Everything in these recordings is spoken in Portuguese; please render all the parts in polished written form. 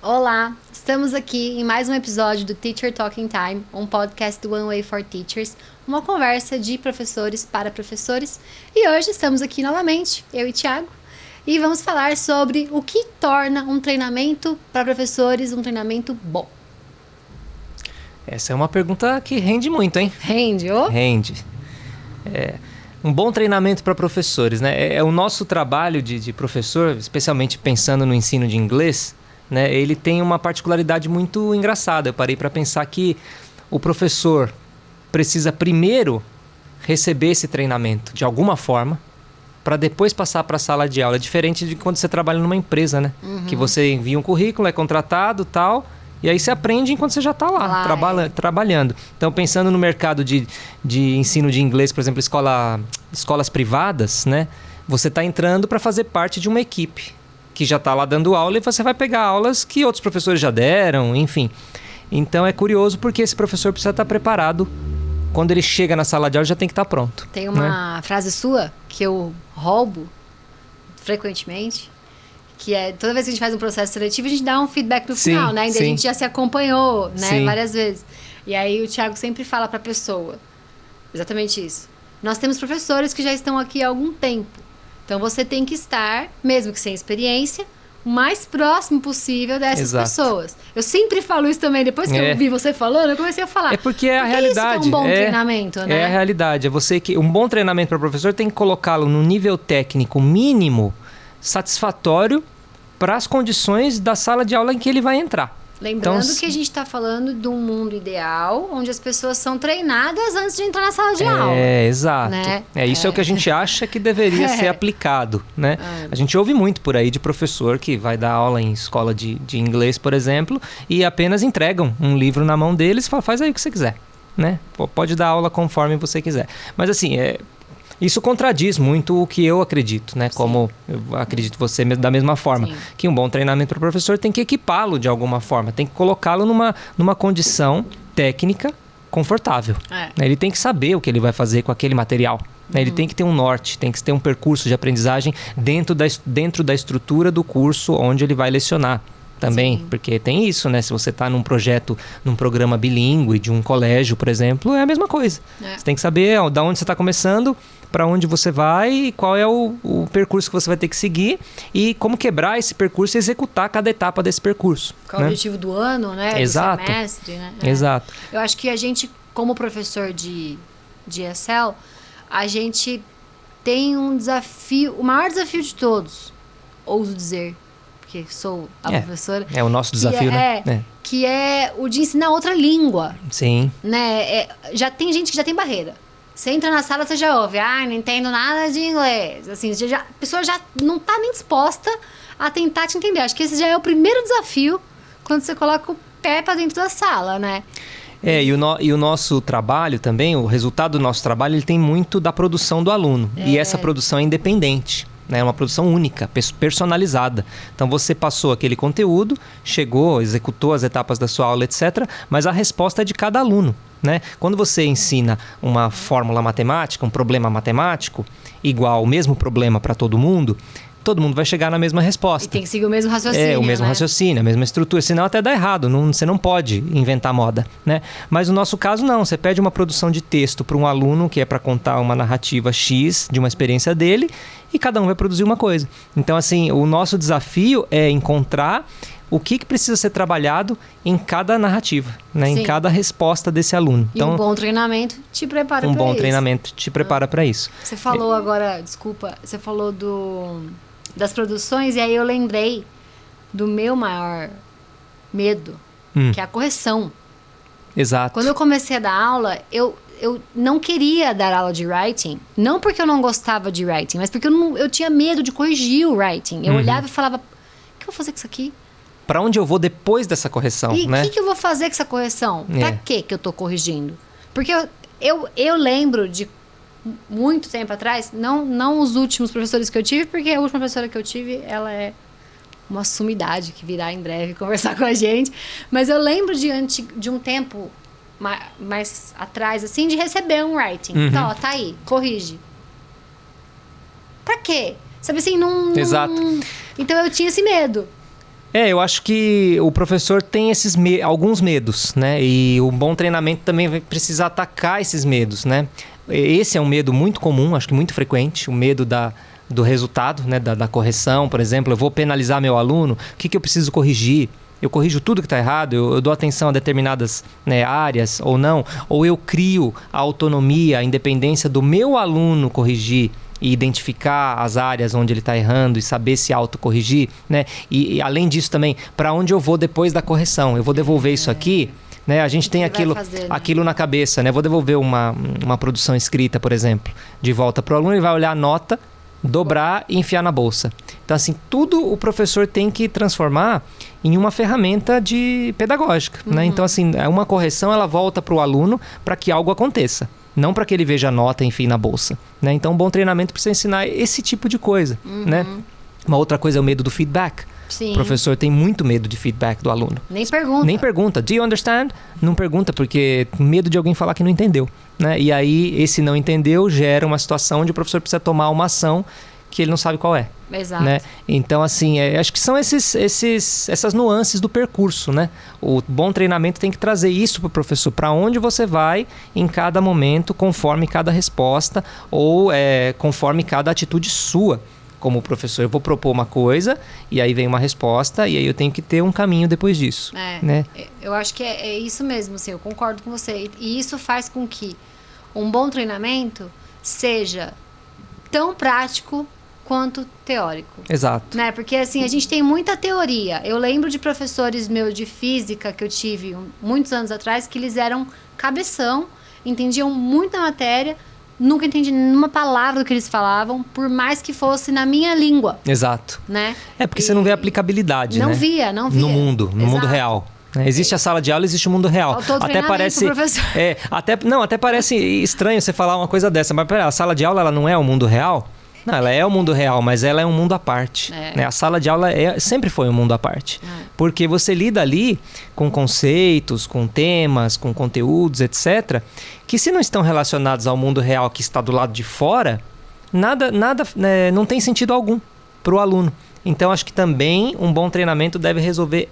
Olá, estamos aqui em mais um episódio do Teacher Talking Time, um podcast do One Way for Teachers, uma conversa de professores para professores. E hoje estamos aqui novamente, eu e Thiago, e vamos falar sobre o que torna um treinamento para professores um treinamento bom. Essa é uma pergunta que rende muito, hein? Rende, ô? Rende. Um bom treinamento para professores, né? O nosso trabalho de professor, especialmente pensando no ensino de inglês, né? Ele tem uma particularidade muito engraçada. Eu parei para pensar que o professor precisa primeiro receber esse treinamento de alguma forma para depois passar para a sala de aula. É diferente de quando você trabalha numa empresa, né? Que você envia um currículo, é contratado, tal, e aí você aprende enquanto você já está lá, trabalhando. Então, pensando no mercado de ensino de inglês, por exemplo, escolas privadas, né? Você está entrando para fazer parte de uma equipe que já está lá dando aula e você vai pegar aulas que outros professores já deram, enfim. Então, é curioso porque esse professor precisa estar preparado. Quando ele chega na sala de aula, já tem que estar pronto. Tem uma frase sua que eu roubo frequentemente, que é, toda vez que a gente faz um processo seletivo, a gente dá um feedback no final, né? Ainda a gente já se acompanhou, né? Várias vezes. E aí o Thiago sempre fala para a pessoa exatamente isso. Nós temos professores que já estão aqui há algum tempo. Então você tem que estar, mesmo que sem experiência, o mais próximo possível dessas pessoas. Eu sempre falo isso também. Depois que eu vi você falando, eu comecei a falar. É porque é a realidade. Isso é um bom treinamento, né? É a realidade. Um bom treinamento para o professor tem que colocá-lo no nível técnico mínimo satisfatório para as condições da sala de aula em que ele vai entrar. Lembrando que a gente está falando de um mundo ideal onde as pessoas são treinadas antes de entrar na sala de aula. Exato. Né? Isso é o que a gente acha que deveria ser aplicado, né? A gente ouve muito por aí de professor que vai dar aula em escola de inglês, por exemplo, e apenas entregam um livro na mão deles e falam, faz aí o que você quiser, né? Pode dar aula conforme você quiser. Mas assim, isso contradiz muito o que eu acredito, né? Sim. Como eu acredito você da mesma forma. Sim. Que um bom treinamento para o professor tem que equipá-lo de alguma forma, tem que colocá-lo numa condição técnica confortável. Ele tem que saber o que ele vai fazer com aquele material. Ele tem que ter um norte, tem que ter um percurso de aprendizagem dentro da estrutura do curso onde ele vai lecionar. Também, porque tem isso, né? Se você está num projeto, num programa bilíngue de um colégio, por exemplo, é a mesma coisa. Você tem que saber da onde você está começando, para onde você vai e qual é o percurso que você vai ter que seguir e como quebrar esse percurso e executar cada etapa desse percurso. Qual é o objetivo do ano, né? Exato. Do semestre, né? Exato. Eu acho que a gente, como professor de ESL, a gente tem um desafio, o maior desafio de todos, ouso dizer, porque sou a professora. É o nosso desafio, né? Que é o de ensinar outra língua. Sim. Né? Já tem gente que já tem barreira. Você entra na sala, você já ouve, não entendo nada de inglês. Assim, a pessoa já não está nem disposta a tentar te entender. Acho que esse já é o primeiro desafio quando você coloca o pé para dentro da sala, né? E o nosso trabalho também, o resultado do nosso trabalho, ele tem muito da produção do aluno. E essa produção é independente. É uma produção única, personalizada. Então você passou aquele conteúdo, chegou, executou as etapas da sua aula, etc. Mas a resposta é de cada aluno, né? Quando você ensina uma fórmula matemática, um problema matemático, igual o mesmo problema para todo mundo vai chegar na mesma resposta. E tem que seguir o mesmo raciocínio, o mesmo raciocínio, a mesma estrutura. Senão até dá errado, você não pode inventar moda, né? Mas no nosso caso não, você pede uma produção de texto para um aluno que é para contar uma narrativa X de uma experiência dele e cada um vai produzir uma coisa. Então assim, o nosso desafio é encontrar o que precisa ser trabalhado em cada narrativa, né? Em cada resposta desse aluno. Então, um bom treinamento te prepara para isso. Um bom treinamento te prepara para isso. Você falou agora, desculpa, você falou das produções, e aí eu lembrei do meu maior medo, que é a correção. Exato. Quando eu comecei a dar aula, eu não queria dar aula de writing, não porque eu não gostava de writing, mas porque eu tinha medo de corrigir o writing. Eu olhava e falava, o que eu vou fazer com isso aqui? Para onde eu vou depois dessa correção, né? E o que eu vou fazer com essa correção? Pra que eu tô corrigindo? Porque eu lembro de muito tempo atrás, não os últimos professores que eu tive, porque a última professora que eu tive, ela é uma sumidade que virá em breve conversar com a gente. Mas eu lembro de um tempo mais atrás, assim, de receber um writing. Então, tá aí, corrige. Pra quê? Sabe assim, não... Exato. Então eu tinha esse medo. Eu acho que o professor tem alguns medos, né? E o bom treinamento também vai precisar atacar esses medos, né? Esse é um medo muito comum, acho que muito frequente, o medo do resultado, né? Da correção, por exemplo. Eu vou penalizar meu aluno, o que eu preciso corrigir? Eu corrijo tudo que está errado, eu dou atenção a determinadas, né, áreas ou não, ou eu crio a autonomia, a independência do meu aluno corrigir e identificar as áreas onde ele está errando e saber se autocorrigir, né? E além disso também, para onde eu vou depois da correção? Eu vou devolver isso aqui? Né? A gente tem aquilo na cabeça, né? Vou devolver uma produção escrita, por exemplo, de volta para o aluno, ele vai olhar a nota, dobrar e enfiar na bolsa. Então, assim, tudo o professor tem que transformar em uma ferramenta pedagógica, né? Então, assim, uma correção, ela volta para o aluno para que algo aconteça. Não para que ele veja a nota e enfie na bolsa, né? Então, um bom treinamento precisa ensinar esse tipo de coisa, né? Uma outra coisa é o medo do feedback. Sim. O professor tem muito medo de feedback do aluno. Nem pergunta. Do you understand? Não pergunta, porque medo de alguém falar que não entendeu, né? E aí, esse não entendeu gera uma situação onde o professor precisa tomar uma ação que ele não sabe qual é. Exato. Né? Então, assim, acho que são essas nuances do percurso, né? O bom treinamento tem que trazer isso para o professor, para onde você vai em cada momento, conforme cada resposta ou conforme cada atitude sua. Como professor, eu vou propor uma coisa e aí vem uma resposta e aí eu tenho que ter um caminho depois disso. Né? Eu acho que é isso mesmo, assim, eu concordo com você. E isso faz com que um bom treinamento seja tão prático quanto teórico. Exato. Né? Porque assim, a gente tem muita teoria. Eu lembro de professores meus de física que eu tive muitos anos atrás, que eles eram cabeção, entendiam muita matéria, nunca entendi nenhuma palavra do que eles falavam, por mais que fosse na minha língua. Exato. Né? Porque você não vê aplicabilidade, não né? via. No mundo real. Existe a sala de aula, existe o mundo real. Até parece, até parece estranho você falar uma coisa dessa, mas pera, a sala de aula ela não é o mundo real? Não, ela é o mundo real, mas ela é um mundo à parte. Né? A sala de aula sempre foi um mundo à parte. Porque você lida ali com conceitos, com temas, com conteúdos, etc., que se não estão relacionados ao mundo real que está do lado de fora, nada não tem sentido algum para o aluno. Então, acho que também um bom treinamento deve resolver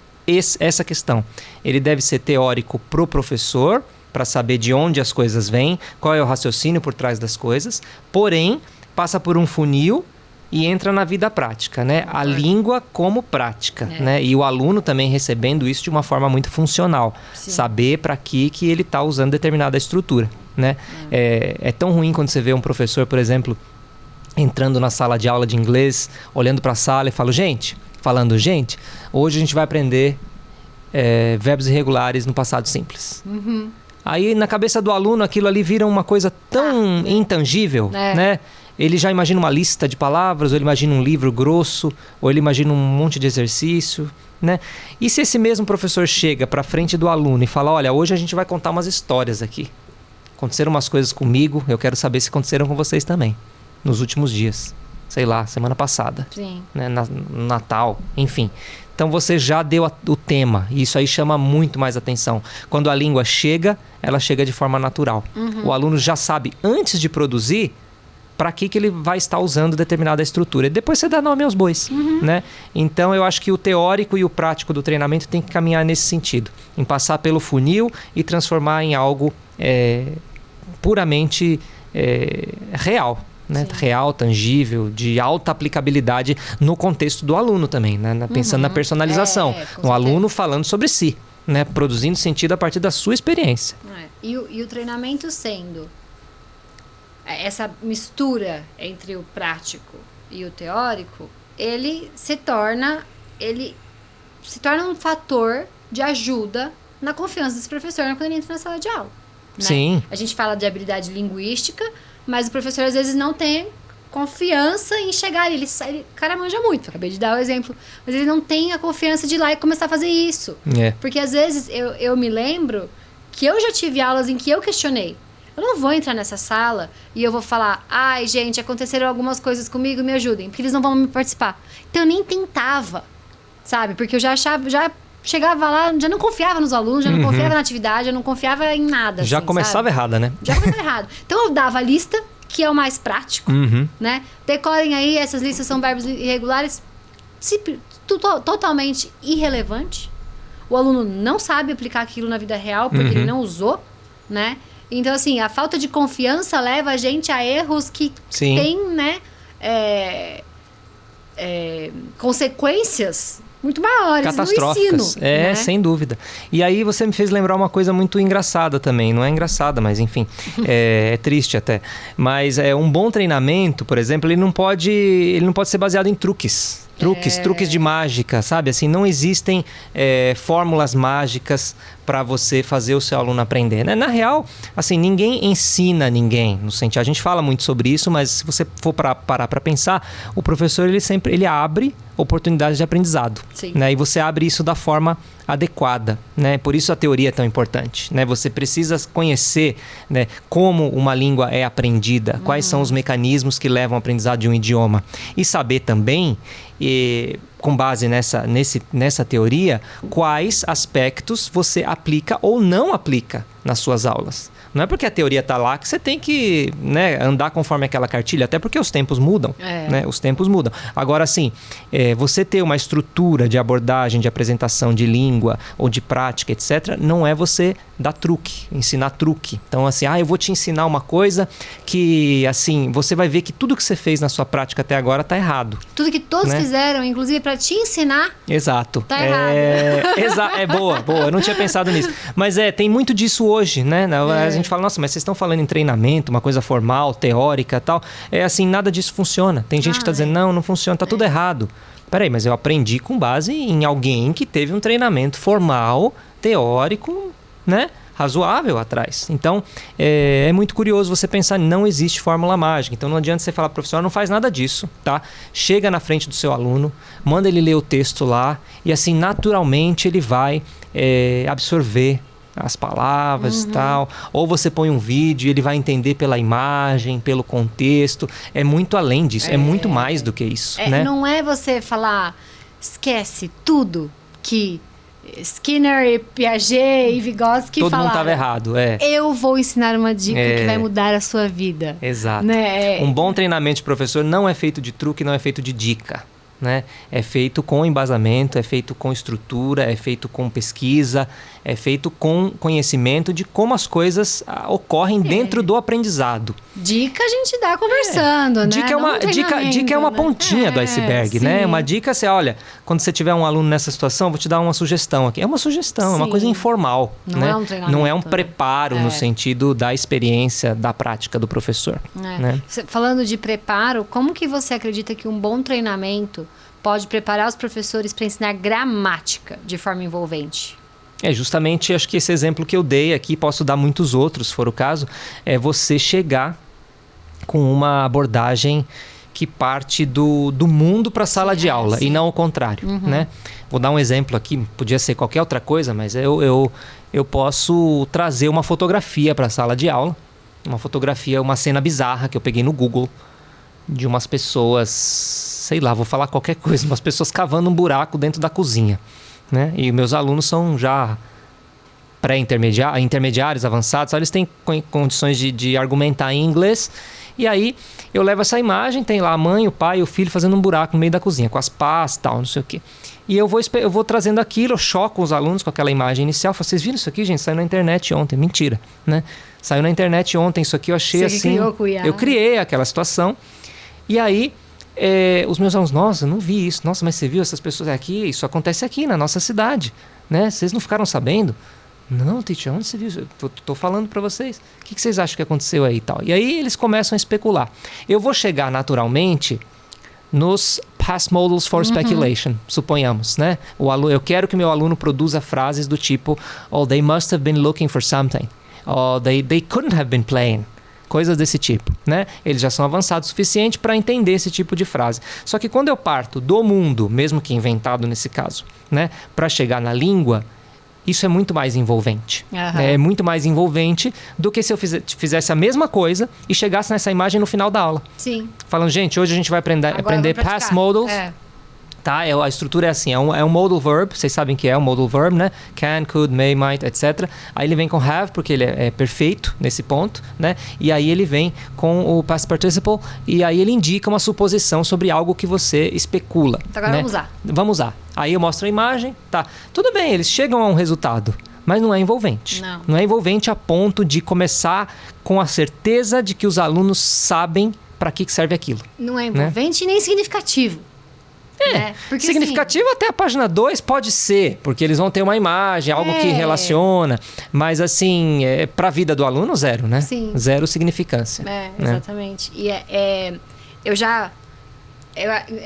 essa questão. Ele deve ser teórico para o professor, para saber de onde as coisas vêm, qual é o raciocínio por trás das coisas, porém, passa por um funil e entra na vida prática, né? A língua como prática, né? E o aluno também recebendo isso de uma forma muito funcional. Sim. Saber para que ele está usando determinada estrutura, né? É tão ruim quando você vê um professor, por exemplo, entrando na sala de aula de inglês, olhando para a sala e falando, gente, hoje a gente vai aprender verbos irregulares no passado simples. Aí, na cabeça do aluno, aquilo ali vira uma coisa tão intangível, né? Ele já imagina uma lista de palavras, ou ele imagina um livro grosso, ou ele imagina um monte de exercício, né? E se esse mesmo professor chega para frente do aluno e fala, olha, hoje a gente vai contar umas histórias aqui. Aconteceram umas coisas comigo, eu quero saber se aconteceram com vocês também, nos últimos dias. Sei lá, semana passada. Sim. Né? Natal, enfim. Então você já deu o tema, e isso aí chama muito mais atenção. Quando a língua chega, ela chega de forma natural. O aluno já sabe, antes de produzir, para que ele vai estar usando determinada estrutura. E depois você dá nome aos bois. Né? Então eu acho que o teórico e o prático do treinamento tem que caminhar nesse sentido. Em passar pelo funil e transformar em algo puramente real. Né? Real, tangível, de alta aplicabilidade no contexto do aluno também, né? Pensando na personalização. O aluno falando sobre si, né? Produzindo sentido a partir da sua experiência. E o treinamento sendo essa mistura entre o prático e o teórico, ele se torna um fator de ajuda na confiança desse professor quando ele entra na sala de aula. Né? Sim. A gente fala de habilidade linguística, mas o professor às vezes não tem confiança em chegar. O cara manja muito, acabei de dar o exemplo, mas ele não tem a confiança de ir lá e começar a fazer isso. Porque às vezes eu me lembro que eu já tive aulas em que eu questionei. Eu não vou entrar nessa sala e eu vou falar, ai gente, aconteceram algumas coisas comigo, me ajudem, porque eles não vão me participar. Então eu nem tentava, sabe? Porque eu já chegava lá, já não confiava nos alunos, já não confiava na atividade, já não confiava em nada. Já começava errada, né? Já começava errado. Então eu dava a lista, que é o mais prático, né? Decorem aí, essas listas são verbos irregulares. totalmente irrelevante. O aluno não sabe aplicar aquilo na vida real porque ele não usou, né? Então, assim, a falta de confiança leva a gente a erros que têm, né, consequências muito maiores catastróficas. no ensino. Né? Sem dúvida. E aí você me fez lembrar uma coisa muito engraçada também. Não é engraçada, mas enfim, é triste até. Mas um bom treinamento, por exemplo, ele não pode ser baseado em truques de mágica, sabe? Assim, não existem fórmulas mágicas para você fazer o seu aluno aprender, né? Na real, assim, ninguém ensina ninguém no sentido. A gente fala muito sobre isso, mas se você for parar para pensar, o professor ele abre oportunidades de aprendizado, né? E você abre isso da forma adequada, né? Por isso a teoria é tão importante, né? Você precisa conhecer, né, como uma língua é aprendida, quais são os mecanismos que levam ao aprendizado de um idioma e saber também, com base nessa teoria, quais aspectos você aplica ou não aplica nas suas aulas. Não é porque a teoria está lá que você tem que, né, andar conforme aquela cartilha, até porque os tempos mudam. Né? Os tempos mudam. Agora, sim, você ter uma estrutura de abordagem, de apresentação de língua ou de prática, etc., não é você dar truque, ensinar truque. Então, assim, eu vou te ensinar uma coisa que, assim, você vai ver que tudo que você fez na sua prática até agora está errado. Tudo que todos fizeram, inclusive para te ensinar. Exato. Tá errado. Boa. Eu não tinha pensado nisso. Mas tem muito disso hoje, né? A gente fala, nossa, mas vocês estão falando em treinamento, uma coisa formal, teórica e tal. Assim, nada disso funciona. Tem gente que está dizendo, não funciona, tá tudo errado. Peraí, mas eu aprendi com base em alguém que teve um treinamento formal, teórico, né? Razoável atrás. Então, é muito curioso você pensar, não existe fórmula mágica. Então, não adianta você falar, professor, não faz nada disso, tá? Chega na frente do seu aluno, manda ele ler o texto lá e, assim, naturalmente ele vai absorver as palavras e tal. Ou você põe um vídeo e ele vai entender pela imagem, pelo contexto. É muito além disso, é muito mais do que isso, né? Não é você falar, esquece tudo que Skinner e Piaget e Vygotsky falaram. Todo mundo estava errado, Eu vou ensinar uma dica que vai mudar a sua vida. Exato. Né? Um bom treinamento de professor não é feito de truque, não é feito de dica. Né? É feito com embasamento, é feito com estrutura, é feito com pesquisa, é feito com conhecimento de como as coisas ocorrem dentro do aprendizado. Dica a gente dá conversando, né? Dica é uma pontinha do iceberg, né? Uma dica é, olha, quando você tiver um aluno nessa situação, vou te dar uma sugestão aqui. É uma sugestão, é uma coisa informal. Não né? É um treinamento. Não é um preparo no sentido da experiência, da prática do professor. Né? Falando de preparo, como que você acredita que um bom treinamento pode preparar os professores para ensinar gramática de forma envolvente? Justamente, acho que esse exemplo que eu dei aqui, posso dar muitos outros, se for o caso, é você chegar com uma abordagem que parte do mundo para a sala de aula e não o contrário, né? Vou dar um exemplo aqui, podia ser qualquer outra coisa, mas eu posso trazer uma fotografia para a sala de aula, uma cena bizarra que eu peguei no Google, de umas pessoas, sei lá, vou falar qualquer coisa, umas pessoas cavando um buraco dentro da cozinha, né? E meus alunos são já intermediários, avançados, eles têm condições de argumentar em inglês. E aí eu levo essa imagem, tem lá a mãe, o pai e o filho fazendo um buraco no meio da cozinha, com as pás e tal, não sei o quê. E eu vou trazendo aquilo, eu choco os alunos com aquela imagem inicial. Vocês viram isso aqui, gente? Saiu na internet ontem. Mentira, né? Saiu na internet ontem isso aqui, eu achei Você assim... criou com o IA. Eu criei aquela situação. E aí, os meus alunos, nossa, eu não vi isso. Nossa, mas você viu essas pessoas aqui? Isso acontece aqui na nossa cidade, né? Vocês não ficaram sabendo? Não, teacher, onde você viu isso? Tô falando para vocês. O que vocês acham que aconteceu aí e tal? E aí eles começam a especular. Eu vou chegar naturalmente nos past modals for speculation, suponhamos, né? Eu quero que meu aluno produza frases do tipo, oh, they must have been looking for something. Oh, they couldn't have been playing. Coisas desse tipo, né? Eles já são avançados o suficiente para entender esse tipo de frase. Só que quando eu parto do mundo, mesmo que inventado nesse caso, né, para chegar na língua, isso é muito mais envolvente. É muito mais envolvente do que se eu fizesse a mesma coisa e chegasse nessa imagem no final da aula. Sim. Falando, gente, hoje a gente vai aprender past modals Tá? A estrutura é assim, é um modal verb, vocês sabem que é um modal verb, né? Can, could, may, might, etc. Aí ele vem com have, porque ele é perfeito nesse ponto, né? E aí ele vem com o past participle, e aí ele indica uma suposição sobre algo que você especula. Então agora vamos usar. Vamos usar. Aí eu mostro a imagem, tá? Tudo bem, eles chegam a um resultado, mas não é envolvente. Não é envolvente a ponto de começar com a certeza de que os alunos sabem para que serve aquilo. Não é envolvente, né? Nem significativo. Porque, significativo assim, até a página 2 pode ser, porque eles vão ter uma imagem, algo que relaciona, mas assim, para a vida do aluno, zero, né? Sim. Zero significância. Exatamente. E é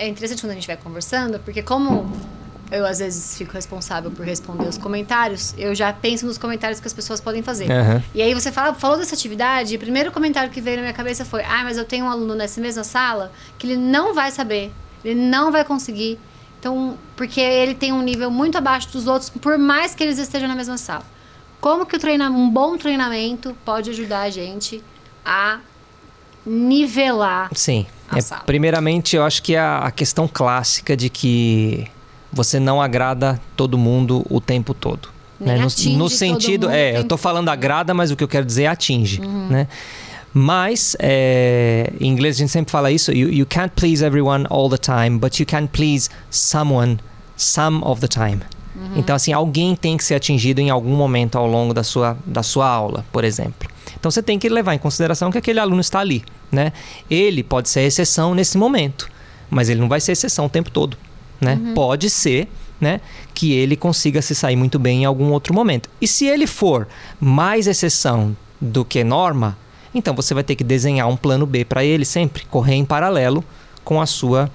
interessante quando a gente vai conversando, porque como eu às vezes fico responsável por responder os comentários, eu já penso nos comentários que as pessoas podem fazer. E aí você falou dessa atividade, e o primeiro comentário que veio na minha cabeça foi: mas eu tenho um aluno nessa mesma sala que ele não vai saber, ele não vai conseguir, então, porque ele tem um nível muito abaixo dos outros, por mais que eles estejam na mesma sala. Como que um bom treinamento pode ajudar a gente a nivelar a sala? Primeiramente, eu acho que é a questão clássica de que você não agrada todo mundo o tempo todo. Né? No sentido, eu tô falando agrada, mas o que eu quero dizer é atinge, né? Mas, em inglês a gente sempre fala isso, you can't please everyone all the time, but you can please someone some of the time. Então, assim, alguém tem que ser atingido em algum momento ao longo da sua aula, por exemplo. Então, você tem que levar em consideração que aquele aluno está ali, né? Ele pode ser exceção nesse momento, mas ele não vai ser exceção o tempo todo, né? Pode ser, né, que ele consiga se sair muito bem em algum outro momento. E se ele for mais exceção do que norma, então você vai ter que desenhar um plano B para ele sempre, correr em paralelo com a sua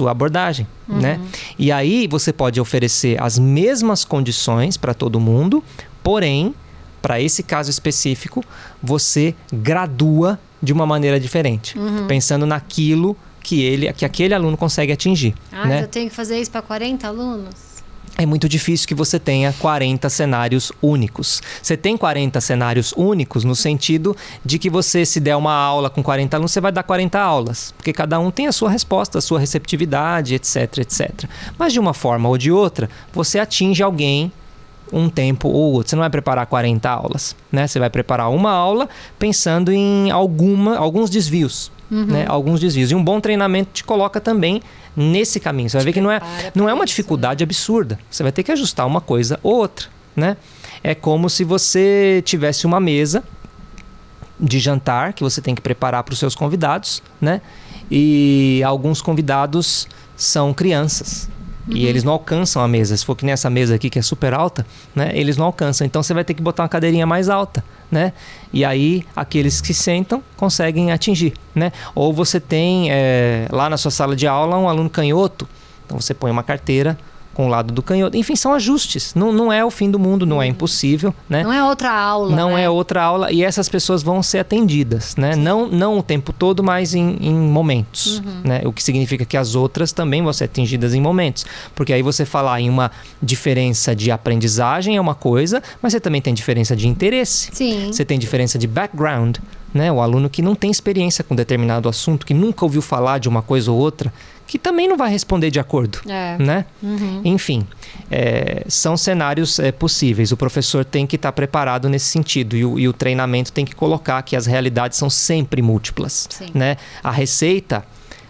abordagem, né? E aí você pode oferecer as mesmas condições para todo mundo, porém, para esse caso específico, você gradua de uma maneira diferente, pensando naquilo que aquele aluno consegue atingir. Né? Eu tenho que fazer isso para 40 alunos? É muito difícil que você tenha 40 cenários únicos. Você tem 40 cenários únicos no sentido de que você, se der uma aula com 40 alunos, você vai dar 40 aulas. Porque cada um tem a sua resposta, a sua receptividade, etc, etc. Mas de uma forma ou de outra, você atinge alguém um tempo ou outro. Você não vai preparar 40 aulas, né? Você vai preparar uma aula pensando em alguns desvios. Né? Alguns desvios. E um bom treinamento te coloca também nesse caminho. Você vai ver que não é uma dificuldade absurda. Você vai ter que ajustar uma coisa ou outra, né? É como se você tivesse uma mesa de jantar que você tem que preparar para os seus convidados, né? E alguns convidados são crianças. E eles não alcançam a mesa. Se for que nem essa mesa aqui que é super alta, né? Eles não alcançam. Então você vai ter que botar uma cadeirinha mais alta, né? E aí aqueles que sentam conseguem atingir, né? Ou você tem lá na sua sala de aula um aluno canhoto. Então você põe uma carteira com o lado do canhoto. Enfim, são ajustes. Não é o fim do mundo, não é impossível, né? Não é outra aula. Não é outra aula. E essas pessoas vão ser atendidas, né? Não o tempo todo, mas em momentos. Né? O que significa que as outras também vão ser atingidas em momentos. Porque aí você falar em uma diferença de aprendizagem é uma coisa, mas você também tem diferença de interesse. Sim. Você tem diferença de background, né? O aluno que não tem experiência com determinado assunto, que nunca ouviu falar de uma coisa ou outra, que também não vai responder de acordo, né? Enfim, são cenários possíveis. O professor tem que estar preparado nesse sentido e o treinamento tem que colocar que as realidades são sempre múltiplas, né? A receita,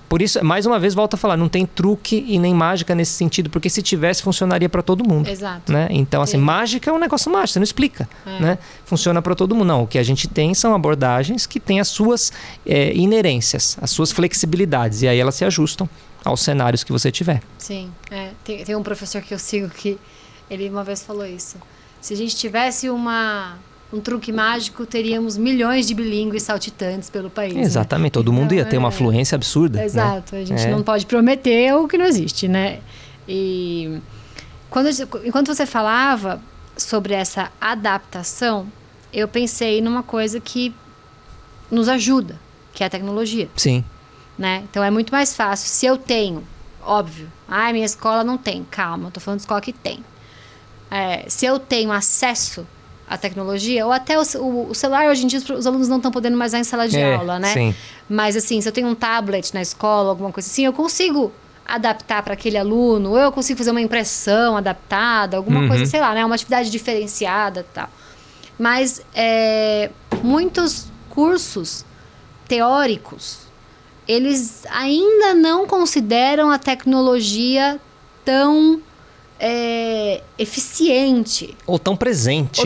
por isso, mais uma vez, volto a falar, não tem truque e nem mágica nesse sentido, porque se tivesse, funcionaria para todo mundo. Exato. Né? Então, assim, mágica é um negócio mágico, você não explica, né? Funciona para todo mundo. Não, o que a gente tem são abordagens que têm as suas inerências, as suas flexibilidades, e aí elas se ajustam aos cenários que você tiver. Sim. Tem um professor que eu sigo que ele uma vez falou isso. Se a gente tivesse um truque mágico, teríamos milhões de bilíngues saltitantes pelo país. Exatamente, né? Todo mundo ia ter uma fluência absurda. Exato, né? A gente não pode prometer o que não existe, né? E enquanto você falava sobre essa adaptação, eu pensei numa coisa que nos ajuda, que é a tecnologia. Sim. Né? Então é muito mais fácil, se eu tenho, óbvio, minha escola não tem, calma, eu tô falando de escola que tem. Se eu tenho acesso à tecnologia, ou até o celular, hoje em dia os alunos não estão podendo mais usar em sala de aula, né? Sim. Mas assim, se eu tenho um tablet na escola, alguma coisa assim, eu consigo adaptar para aquele aluno, ou eu consigo fazer uma impressão adaptada, alguma coisa, sei lá, né? Uma atividade diferenciada e tal. Mas muitos cursos teóricos, eles ainda não consideram a tecnologia tão eficiente. Ou tão presente.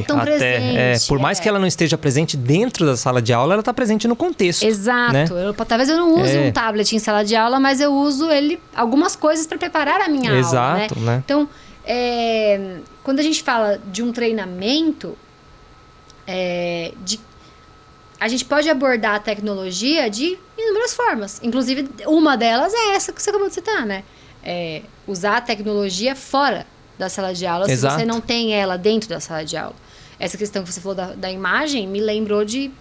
Por mais que ela não esteja presente dentro da sala de aula, ela está presente no contexto. Exato. Né? Talvez eu não use um tablet em sala de aula, mas eu uso algumas coisas para preparar a minha aula. Exato, né? Então, quando a gente fala de um treinamento, a gente pode abordar a tecnologia de inúmeras formas. Inclusive, uma delas é essa que você acabou de citar, né? Usar a tecnologia fora da sala de aula. Exato. Se você não tem ela dentro da sala de aula. Essa questão que você falou da imagem me lembrou de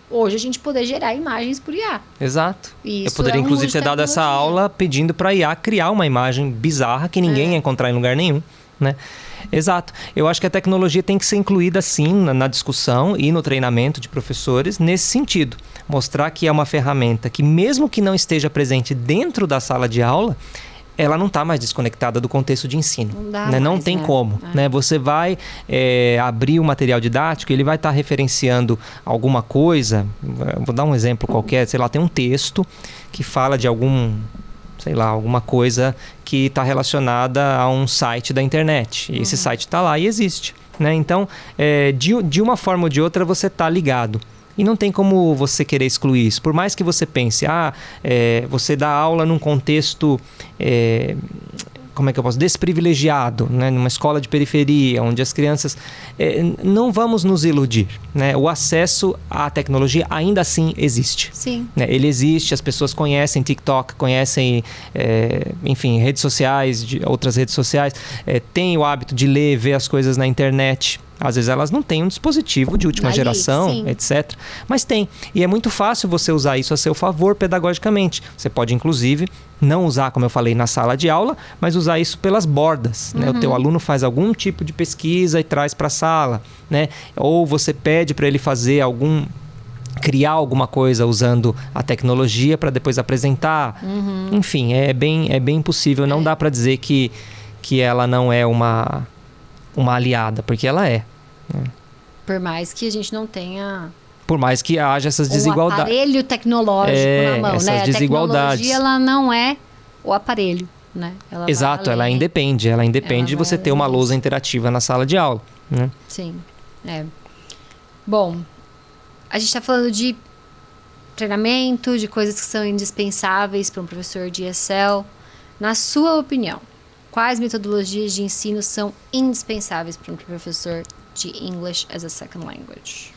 hoje a gente poder gerar imagens por IA. Exato. Eu poderia inclusive ter dado essa aula pedindo para a IA criar uma imagem bizarra que ninguém ia encontrar em lugar nenhum, né? Exato. Eu acho que a tecnologia tem que ser incluída sim na discussão e no treinamento de professores nesse sentido. Mostrar que é uma ferramenta que mesmo que não esteja presente dentro da sala de aula, ela não está mais desconectada do contexto de ensino. Não dá né? Não mais, tem como. Né? Você vai abrir o material didático, ele vai estar referenciando alguma coisa. Vou dar um exemplo qualquer. Sei lá, tem um texto que fala de alguma coisa que está relacionada a um site da internet. E esse site está lá e existe. Né? Então, de uma forma ou de outra, você está ligado. E não tem como você querer excluir isso. Por mais que você pense, você dá aula num contexto, desprivilegiado, né? Numa escola de periferia, onde as crianças... não vamos nos iludir. Né? O acesso à tecnologia ainda assim existe. Sim. Né? Ele existe, as pessoas conhecem TikTok, conhecem, redes sociais, outras redes sociais, têm o hábito de ler, ver as coisas na internet. Às vezes elas não têm um dispositivo de última geração, sim. etc. Mas tem. E é muito fácil você usar isso a seu favor pedagogicamente. Você pode, inclusive, não usar, como eu falei, na sala de aula, mas usar isso pelas bordas. Né? O teu aluno faz algum tipo de pesquisa e traz para a sala. Né? Ou você pede para ele criar alguma coisa usando a tecnologia para depois apresentar. Enfim, é bem possível. Não dá para dizer que ela não é uma aliada, porque ela é. Por mais que a gente não tenha... Por mais que haja essas desigualdades. O aparelho tecnológico na mão, essas né? desigualdades. A tecnologia, ela não é o aparelho, né? Exato, ela independe. Ela independe de você ter uma lousa interativa na sala de aula. Né? Sim, Bom, a gente está falando de treinamento, de coisas que são indispensáveis para um professor de ESL. Na sua opinião, quais metodologias de ensino são indispensáveis para um professor de English as a Second Language?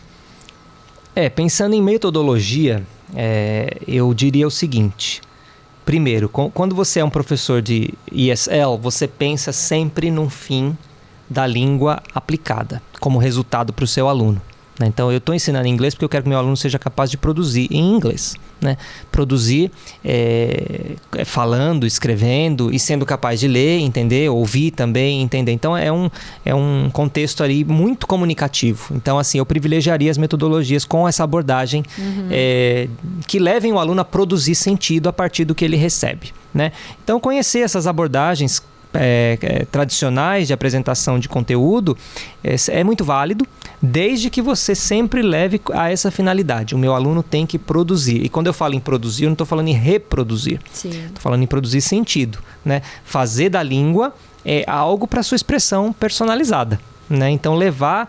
Pensando em metodologia, eu diria o seguinte. Primeiro, quando você é um professor de ESL, você pensa sempre no fim da língua aplicada, como resultado para o seu aluno. Né? Então, eu estou ensinando inglês porque eu quero que meu aluno seja capaz de produzir em inglês. Né? Produzir falando, escrevendo e sendo capaz de ler, entender, ouvir também, entender. Então, é um contexto ali muito comunicativo. Então, assim, eu privilegiaria as metodologias com essa abordagem que levem o aluno a produzir sentido a partir do que ele recebe. Né? Então, conhecer essas abordagens tradicionais de apresentação de conteúdo é muito válido, desde que você sempre leve a essa finalidade. O meu aluno tem que produzir. E quando eu falo em produzir, eu não estou falando em reproduzir. Estou falando em produzir sentido. Né? Fazer da língua algo para sua expressão personalizada. Né? Então, levar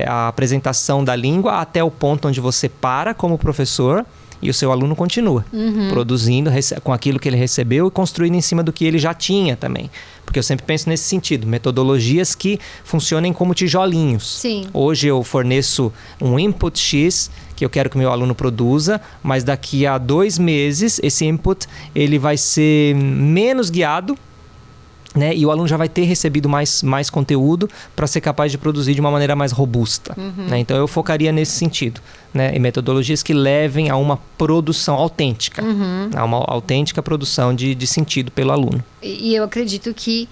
a apresentação da língua até o ponto onde você para como professor e o seu aluno continua produzindo com aquilo que ele recebeu e construindo em cima do que ele já tinha também. Porque eu sempre penso nesse sentido, metodologias que funcionem como tijolinhos. Sim. Hoje eu forneço um input X que eu quero que o meu aluno produza, mas daqui a 2 meses esse input ele vai ser menos guiado, né? E o aluno já vai ter recebido mais conteúdo para ser capaz de produzir de uma maneira mais robusta. Né? Então eu focaria nesse sentido. Né? Em metodologias que levem a uma produção autêntica. A uma autêntica produção de sentido pelo aluno. E eu acredito que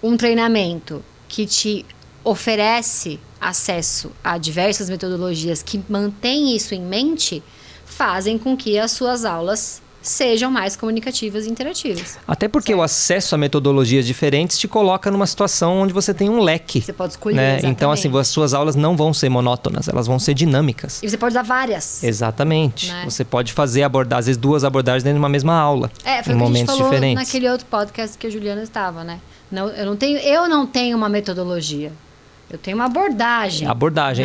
um treinamento que te oferece acesso a diversas metodologias que mantém isso em mente, fazem com que as suas aulas sejam mais comunicativas e interativas. Até porque o acesso a metodologias diferentes te coloca numa situação onde você tem um leque. Você pode escolher, né? Então, assim, as suas aulas não vão ser monótonas, elas vão ser dinâmicas. E você pode usar várias. Exatamente. Né? Você pode fazer, às vezes, 2 abordagens dentro de uma mesma aula. Foi em o que momentos a gente falou diferentes. naquele outro podcast que a Juliana estava, né? Não, eu não tenho uma metodologia. Eu tenho uma abordagem.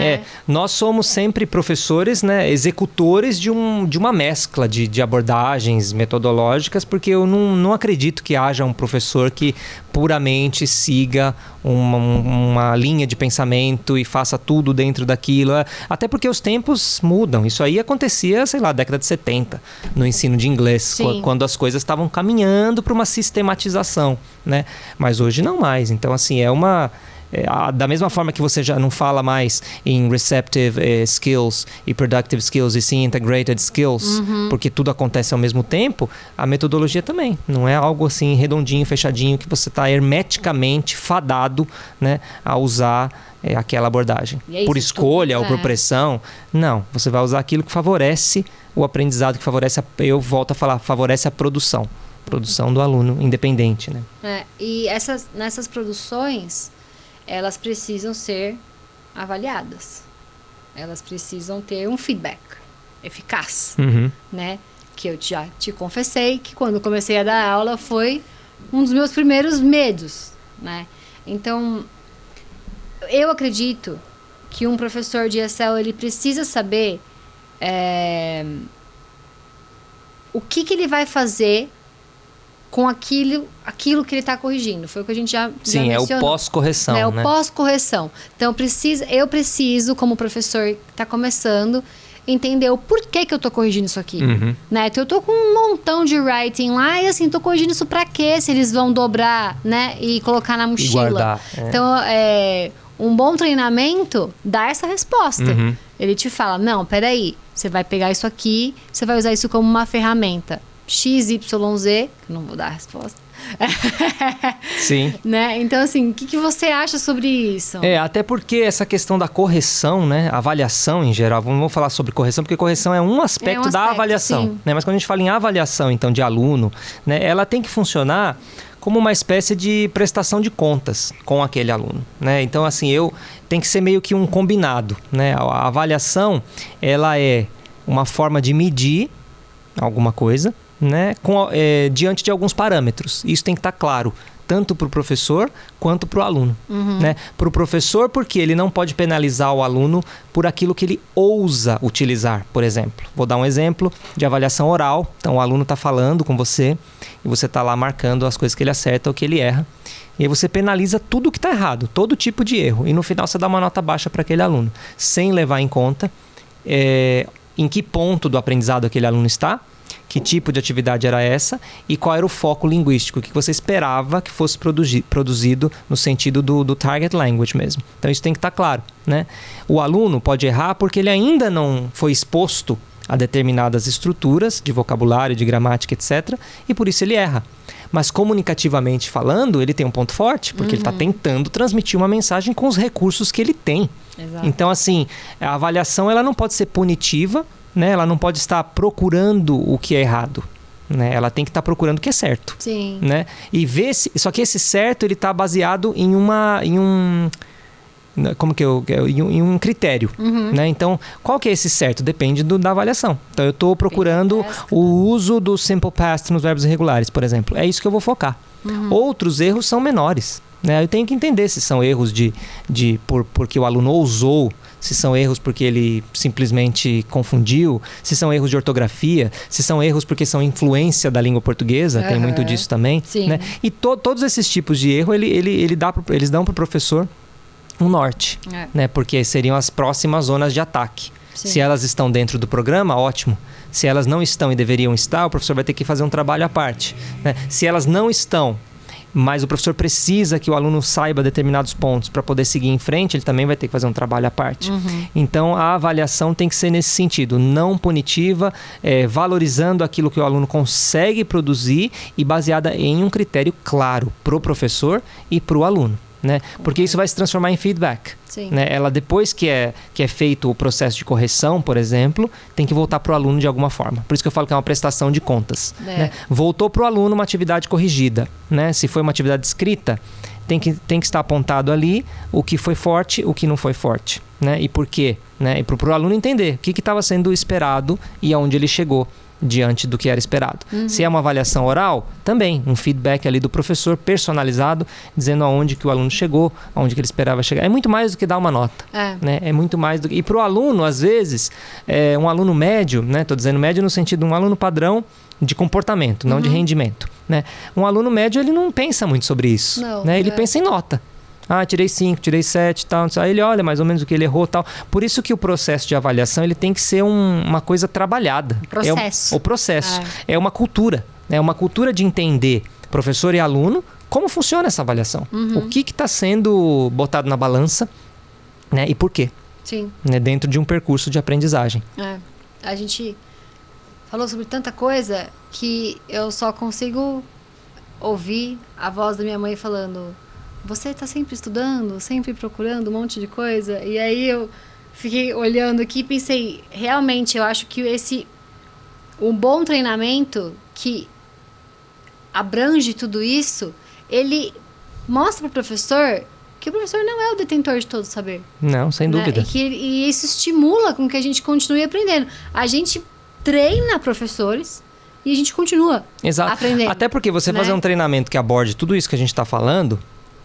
Né? Nós somos sempre professores, né, executores de uma mescla de abordagens metodológicas, porque eu não acredito que haja um professor que puramente siga uma linha de pensamento e faça tudo dentro daquilo. Até porque os tempos mudam. Isso aí acontecia, sei lá, década de 70, no ensino de inglês, quando as coisas estavam caminhando para uma sistematização, né? Mas hoje não mais. Então, assim, da mesma forma que você já não fala mais em receptive skills e productive skills e sim integrated skills, porque tudo acontece ao mesmo tempo, a metodologia também. Não é algo assim redondinho, fechadinho, que você está hermeticamente fadado, né, a usar aquela abordagem. Por escolha ou por pressão. Não, você vai usar aquilo que favorece o aprendizado, que favorece, eu volto a falar, favorece a produção do aluno independente. Né? E nessas produções, elas precisam ser avaliadas. Elas precisam ter um feedback eficaz, né? Que eu já te confessei que quando comecei a dar aula foi um dos meus primeiros medos, né? Então, eu acredito que um professor de ESL, ele precisa saber o que ele vai fazer com aquilo que ele está corrigindo. Foi o que a gente já mencionou. É o pós-correção, né? O pós-correção. Então, eu preciso, como professor que está começando, entender o porquê que eu estou corrigindo isso aqui. Né? Então, eu estou com um montão de writing lá e, assim, estou corrigindo isso para quê? Se eles vão dobrar, né? E colocar na mochila. E guardar. Então, um bom treinamento dá essa resposta. Ele te fala, não, peraí, você vai pegar isso aqui, você vai usar isso como uma ferramenta. XYZ, que não vou dar a resposta. Sim. Né? Então, assim, o que você acha sobre isso? Até porque essa questão da correção, né? Avaliação em geral, vamos falar sobre correção, porque correção é um aspecto da avaliação. Né? Mas quando a gente fala em avaliação, então, de aluno, né? Ela tem que funcionar como uma espécie de prestação de contas com aquele aluno, né? Então, assim, tem que ser meio que um combinado, né? A avaliação, ela é uma forma de medir alguma coisa, né, diante de alguns parâmetros. Isso tem que estar claro, tanto para o professor quanto para o aluno. Né? Para o professor, porque ele não pode penalizar o aluno por aquilo que ele ousa utilizar, por exemplo. Vou dar um exemplo de avaliação oral. Então, o aluno está falando com você e você está lá marcando as coisas que ele acerta ou que ele erra. E aí você penaliza tudo que está errado, todo tipo de erro. E no final você dá uma nota baixa para aquele aluno, sem levar em conta em que ponto do aprendizado aquele aluno está, que tipo de atividade era essa e qual era o foco linguístico, o que você esperava que fosse produzido no sentido do target language mesmo. Então isso tem que estar claro, né? O aluno pode errar porque ele ainda não foi exposto a determinadas estruturas de vocabulário, de gramática, etc. E por isso ele erra. Mas comunicativamente falando, ele tem um ponto forte, porque ele está tentando transmitir uma mensagem com os recursos que ele tem. Exato. Então, assim, a avaliação ela não pode ser punitiva, né? Ela não pode estar procurando o que é errado. Né? Ela tem que estar procurando o que é certo. Sim. Né? E só que esse certo ele está baseado em um critério. Né? Então, qual que é esse certo? Depende da avaliação. Então, eu estou procurando o uso do simple past nos verbos irregulares, por exemplo. É isso que eu vou focar. Outros erros são menores. Né? Eu tenho que entender se são erros porque o aluno ousou, se são erros porque ele simplesmente confundiu, se são erros de ortografia, se são erros porque são influência da língua portuguesa, tem muito disso também. Né? E todos esses tipos de erro, eles dão para o professor um norte, né? Porque seriam as próximas zonas de ataque. Sim. Se elas estão dentro do programa, ótimo. Se elas não estão e deveriam estar, o professor vai ter que fazer um trabalho à parte. Né? Se elas não estão, mas o professor precisa que o aluno saiba determinados pontos para poder seguir em frente, ele também vai ter que fazer um trabalho à parte. Então, a avaliação tem que ser nesse sentido, não punitiva, valorizando aquilo que o aluno consegue produzir e baseada em um critério claro para o professor e para o aluno. né? Porque isso vai se transformar em feedback. Sim. Né? Ela, depois que é feito o processo de correção, por exemplo, tem que voltar para o aluno de alguma forma. Por isso que eu falo que é uma prestação de contas. Né? Voltou para o aluno uma atividade corrigida. Né? Se foi uma atividade escrita, tem que estar apontado ali o que foi forte, o que não foi forte. Né? E por quê? Né? E para o aluno entender o que estava sendo esperado e aonde ele chegou diante do que era esperado. Se é uma avaliação oral, também um feedback ali do professor personalizado, dizendo aonde que o aluno chegou, aonde que ele esperava chegar. É muito mais do que dar uma nota. Né? É muito mais do que... E para o aluno, às vezes, um aluno médio, né? Estou dizendo médio no sentido de um aluno padrão de comportamento, não de rendimento. Né? Um aluno médio, ele não pensa muito sobre isso. Não, né? Ele pensa em nota. Tirei 5, tirei 7, tal. Aí ele olha mais ou menos o que ele errou, tal. Por isso que o processo de avaliação ele tem que ser uma coisa trabalhada. Processo. O processo. É uma cultura. É uma cultura de entender, professor e aluno, como funciona essa avaliação. O que está sendo botado na balança, né? E por quê. Sim. Né? Dentro de um percurso de aprendizagem. A gente falou sobre tanta coisa que eu só consigo ouvir a voz da minha mãe falando... Você está sempre estudando, sempre procurando um monte de coisa. E aí eu fiquei olhando aqui e pensei, realmente, eu acho que um bom treinamento que abrange tudo isso, ele mostra para o professor que o professor não é o detentor de todo o saber. Não, sem dúvida. Né? E isso estimula com que a gente continue aprendendo. A gente treina professores... E a gente continua aprendendo. Até porque você fazer um treinamento que aborde tudo isso que a gente está falando...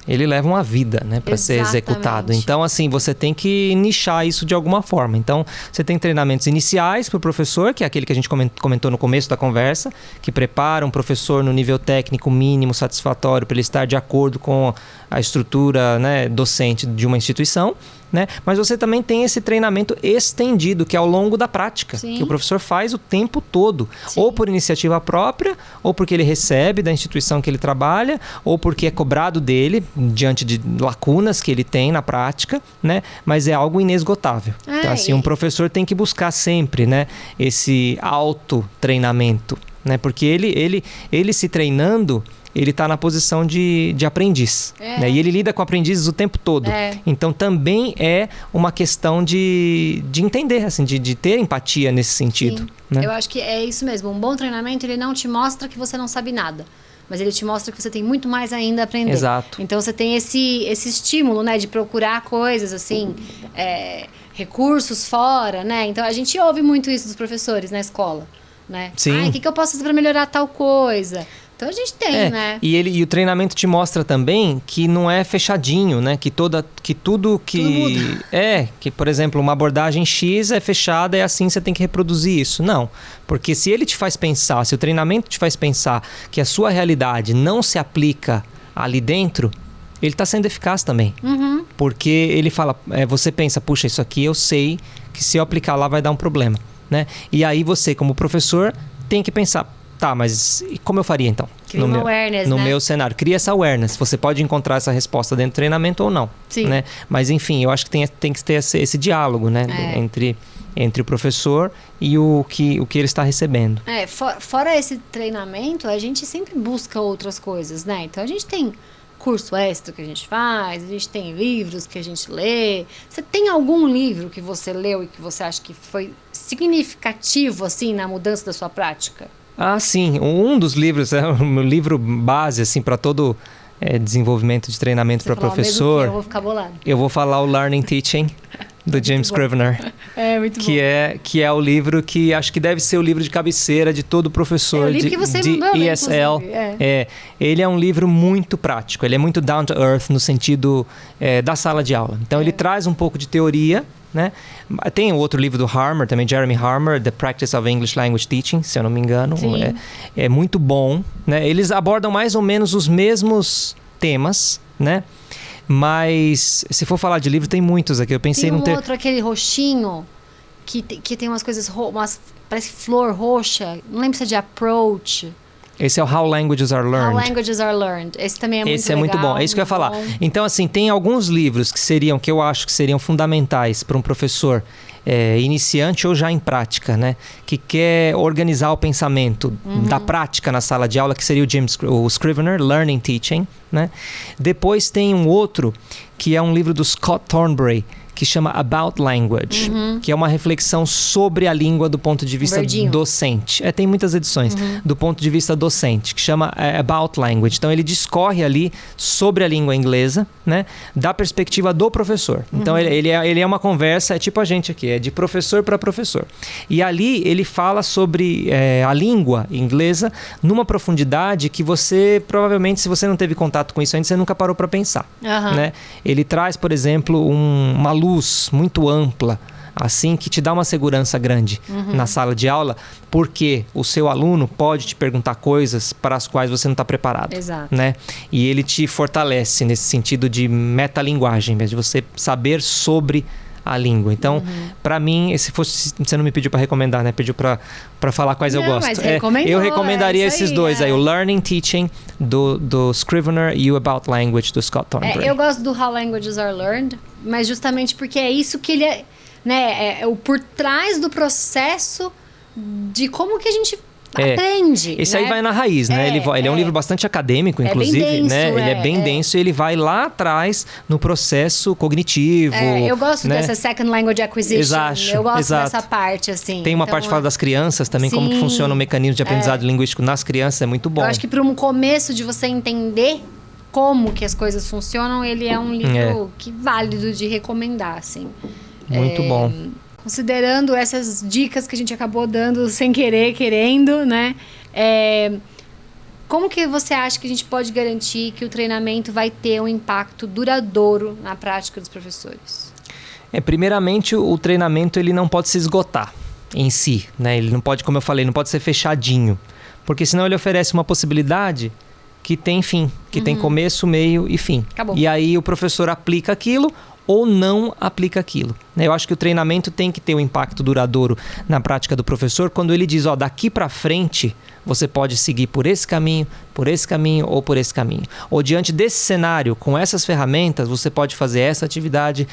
Ele leva uma vida, né, para ser executado. Então, assim, você tem que nichar isso de alguma forma. Então, você tem treinamentos iniciais para o professor, que é aquele que a gente comentou no começo da conversa, que prepara um professor no nível técnico mínimo satisfatório para ele estar de acordo com a estrutura, né, docente de uma instituição. Né? Mas você também tem esse treinamento estendido, que é ao longo da prática, que o professor faz o tempo todo, ou por iniciativa própria, ou porque ele recebe da instituição que ele trabalha, ou porque é cobrado dele, diante de lacunas que ele tem na prática, né? Mas é algo inesgotável. Então, assim, um professor tem que buscar sempre, né, esse autotreinamento, né? Porque ele se treinando... ele está na posição de aprendiz. Né? E ele lida com aprendizes o tempo todo. Então, também é uma questão de entender, assim, de ter empatia nesse sentido. Né? Eu acho que é isso mesmo. Um bom treinamento, ele não te mostra que você não sabe nada. Mas ele te mostra que você tem muito mais ainda a aprender. Exato. Então, você tem esse estímulo, né? De procurar coisas, assim... recursos fora, né? Então, a gente ouve muito isso dos professores na escola. Né? Sim. O que eu posso fazer para melhorar tal coisa? Então a gente tem, né? E o treinamento te mostra também que não é fechadinho, né? Que tudo que, por exemplo, uma abordagem X é fechada e assim você tem que reproduzir isso. Não. Porque se ele te faz pensar, se o treinamento te faz pensar que a sua realidade não se aplica ali dentro, ele está sendo eficaz também. Porque ele fala, você pensa, puxa, isso aqui eu sei que se eu aplicar lá vai dar um problema. Né? E aí você, como professor, tem que pensar, tá, mas como eu faria então? Cria uma awareness, no né? meu cenário. Cria essa awareness. Você pode encontrar essa resposta dentro do treinamento ou não. Sim. Né? Mas enfim, eu acho que tem que ter esse diálogo, né? Entre o professor e o que ele está recebendo. Fora esse treinamento, a gente sempre busca outras coisas, né? Então a gente tem curso extra que a gente faz, a gente tem livros que a gente lê. Você tem algum livro que você leu e que você acha que foi significativo, assim, na mudança da sua prática? Sim. Um dos livros, o meu livro base, assim, para todo desenvolvimento de treinamento para professor. Eu vou ficar bolado. Eu vou falar o Learning Teaching, do James Scrivener. Muito bom. Que é o livro que acho que deve ser o livro de cabeceira de todo professor de ESL. Ele é um livro muito prático, ele é muito down to earth no sentido da sala de aula. Então ele traz um pouco de teoria, né? Tem outro livro do Harmer, também Jeremy Harmer, The Practice of English Language Teaching, se eu não me engano. É muito bom, né? Eles abordam mais ou menos os mesmos temas, né? Mas se for falar de livro, tem muitos aqui. Eu pensei tem outro, aquele roxinho, que tem umas coisas, parece flor roxa. Não lembro se é de Approach. Esse é o How Languages Are Learned. How Languages Are Learned. Esse também é muito legal. Esse é muito bom. É isso que eu ia falar. Então, assim, tem alguns livros que eu acho que seriam fundamentais para um professor iniciante ou já em prática, né? Que quer organizar o pensamento da prática na sala de aula, que seria o Scrivener, Learning Teaching, né? Depois tem um outro, que é um livro do Scott Thornbury, que chama About Language, que é uma reflexão sobre a língua do ponto de vista docente. Tem muitas edições do ponto de vista docente, que chama About Language. Então, ele discorre ali sobre a língua inglesa, né, da perspectiva do professor. Então, ele é uma conversa, é tipo a gente aqui, é de professor para professor. E ali, ele fala sobre a língua inglesa numa profundidade que você, provavelmente, se você não teve contato com isso ainda, você nunca parou para pensar. Né? Ele traz, por exemplo, uma luz muito ampla, assim, que te dá uma segurança grande na sala de aula, porque o seu aluno pode te perguntar coisas para as quais você não está preparado. Exato. Né? E ele te fortalece nesse sentido de metalinguagem, de você saber sobre a língua. Então, para mim, se fosse, você não me pediu para recomendar, né? Pediu para falar quais eu gosto. Mas eu recomendaria esses dois aí, o Learning Teaching do Scrivener e o About Language do Scott Thornbury. Eu gosto do How Languages Are Learned, mas justamente porque é isso que ele é, né? É o por trás do processo de como que a gente aprende. Esse né? aí vai na raiz, né? Ele é um livro bastante acadêmico, inclusive, bem denso, né? Ele é bem denso e ele vai lá atrás no processo cognitivo. Eu gosto dessa Second Language Acquisition. Eu gosto dessa parte, assim. Tem uma parte que fala das crianças também, como que funciona o mecanismo de aprendizado linguístico nas crianças, é muito bom. Eu acho que para um começo de você entender como que as coisas funcionam, ele é um livro que válido de recomendar, assim. Muito bom. Considerando essas dicas que a gente acabou dando sem querer, querendo, né? Como que você acha que a gente pode garantir que o treinamento vai ter um impacto duradouro na prática dos professores? Primeiramente, o treinamento ele não pode se esgotar em si, né? Ele não pode, como eu falei, não pode ser fechadinho. Porque senão ele oferece uma possibilidade que tem fim, que tem começo, meio e fim. Acabou. E aí o professor aplica aquilo ou não aplica aquilo. Eu acho que o treinamento tem que ter um impacto duradouro na prática do professor quando ele diz, daqui para frente você pode seguir por esse caminho ou por esse caminho. Ou diante desse cenário, com essas ferramentas, você pode fazer essa atividade.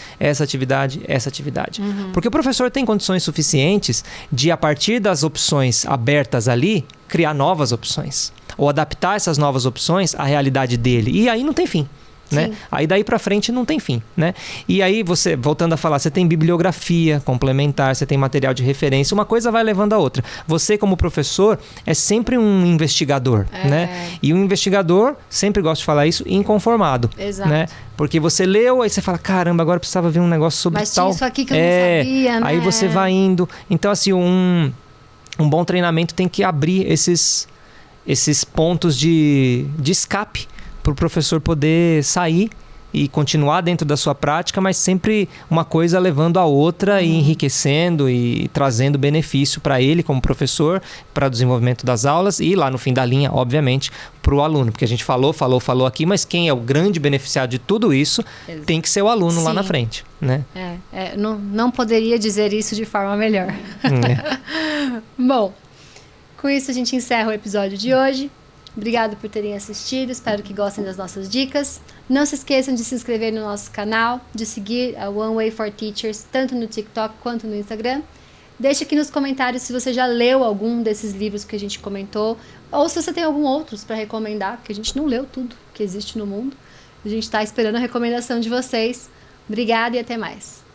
Porque o professor tem condições suficientes de, a partir das opções abertas ali, criar novas opções. Ou adaptar essas novas opções à realidade dele. E aí não tem fim. Né? Aí daí pra frente não tem fim, né? E aí você, voltando a falar, você tem bibliografia complementar, você tem material de referência, uma coisa vai levando a outra. Você, como professor, é sempre um investigador, né? E um investigador, sempre gosto de falar isso, inconformado. Exato. Né? Porque você leu, aí você fala, caramba, agora eu precisava ver um negócio sobre mas tal. Mas isso aqui que eu não sabia, né? Aí você vai indo. Então, assim, um bom treinamento tem que abrir esses pontos de escape para o professor poder sair e continuar dentro da sua prática, mas sempre uma coisa levando a outra e enriquecendo e trazendo benefício para ele como professor, para o desenvolvimento das aulas e lá no fim da linha, obviamente, para o aluno. Porque a gente falou aqui, mas quem é o grande beneficiário de tudo isso tem que ser o aluno lá na frente. Né? Não poderia dizer isso de forma melhor. Bom, com isso a gente encerra o episódio de hoje. Obrigado por terem assistido, espero que gostem das nossas dicas. Não se esqueçam de se inscrever no nosso canal, de seguir a One Way for Teachers, tanto no TikTok quanto no Instagram. Deixe aqui nos comentários se você já leu algum desses livros que a gente comentou, ou se você tem algum outros para recomendar, porque a gente não leu tudo que existe no mundo. A gente está esperando a recomendação de vocês. Obrigada e até mais.